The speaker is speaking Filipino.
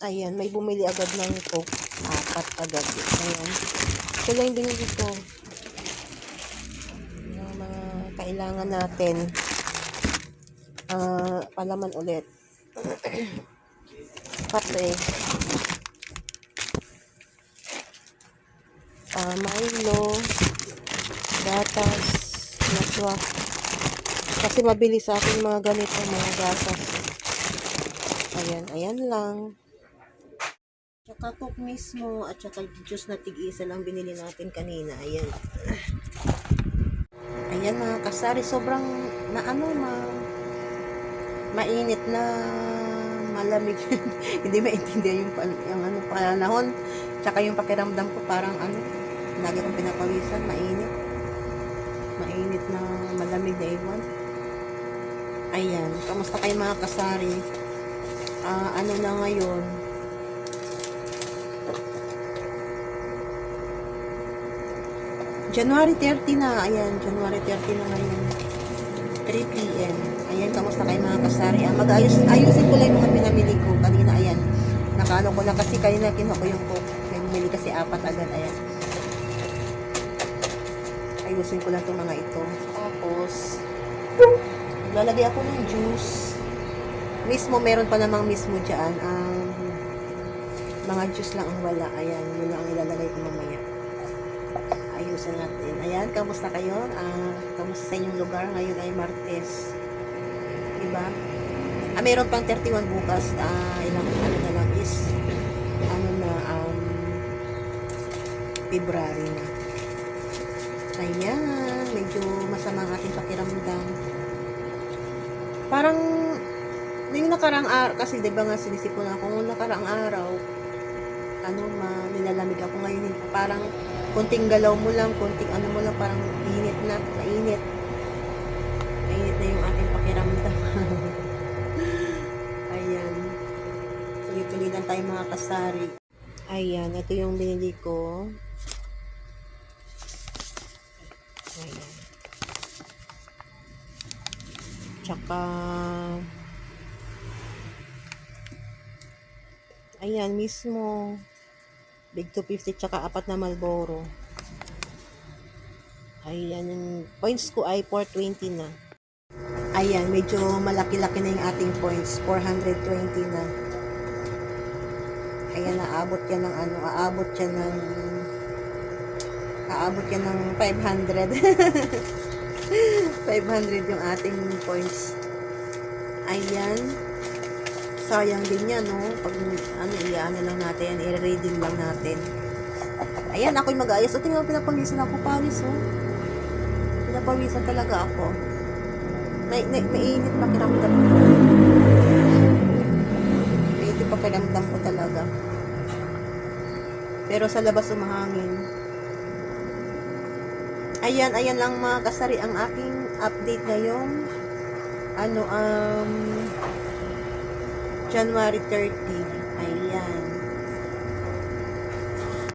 Ayan, may bumili agad ng Coke. 4 agad. Ayan. Ito lang yung binili ko. Yung mga kailangan natin. Palaman ulit. Kape. Milo. Gatas. Naswa. Kasi mabilis sa akin mga ganito, mga gatas. Ayan, ayan lang. Tsaka Coke mismo at tsaka juice na tig-isa lang binili natin kanina. Ayan. Ayan mga kasari, sobrang mainit na malamig. Hindi maintindihan yung panahon. Tsaka yung pakiramdam ko parang lagi kong pinapawisan, mainit. Mainit na malamig na iwan. Ayan, kamusta kayo mga kasari? Na ngayon? January 30 na. Ayan, January 30 na ngayon. 3 p.m. Ayan, kamusta kayo mga kasari? Ayusin ko lang yung mga pinamili ko. Kanina, ayan. Nakano ko na kasi kanina kinuha ko yung Coke. May bumili kasi 4 agad. Ayan. Ayusin ko lang itong mga ito. Tapos, lalagay ako ng juice. Mismo, meron pa namang mismo dyan. Mga juice lang ang wala. Ayan, yun lang ang ilalagay ko mamaya. Ayusin natin. Ayan, kamusta kayo? Kamusta sa inyong lugar? Ngayon ay Martes. Diba? Meron pang 31 bukas. Ilang na lang is February na. Ayan, medyo masama ang ating pakiramdam. Parang yung nakarang araw, kasi diba nga sinisipon ako, nung nakarang araw, nilalamig ako ngayon. Parang konting galaw mo lang, konting mo lang, parang init na, mainit. Mainit na yung ating pakiramdam. Ayan. Tuloy-tuloy lang tayo mga kasari. Ayan, ito yung binili ko. Ayan. Tsaka, ayan mismo. Big 250 tsaka 4 na Marlboro. Ayan, yung points ko ay 420 na. Ayan, medyo malaki-laki na yung ating points. 420 na. Ayan, aabot yan ng aabot yan ng 500. 500 yung ating points. Ayan. Sayang din yan, no? Pag, lang natin, i-reading lang natin. Ayan, ako'y mag-ayos. O, tingnan, pinapawisan ako, pawis, oh. Pinapawisan talaga ako. Mainit pakiramdam ko. Mainit pakiramdam ko talaga. Pero sa labas umahangin. Ayan lang mga kasari ang aking update ngayong January 30.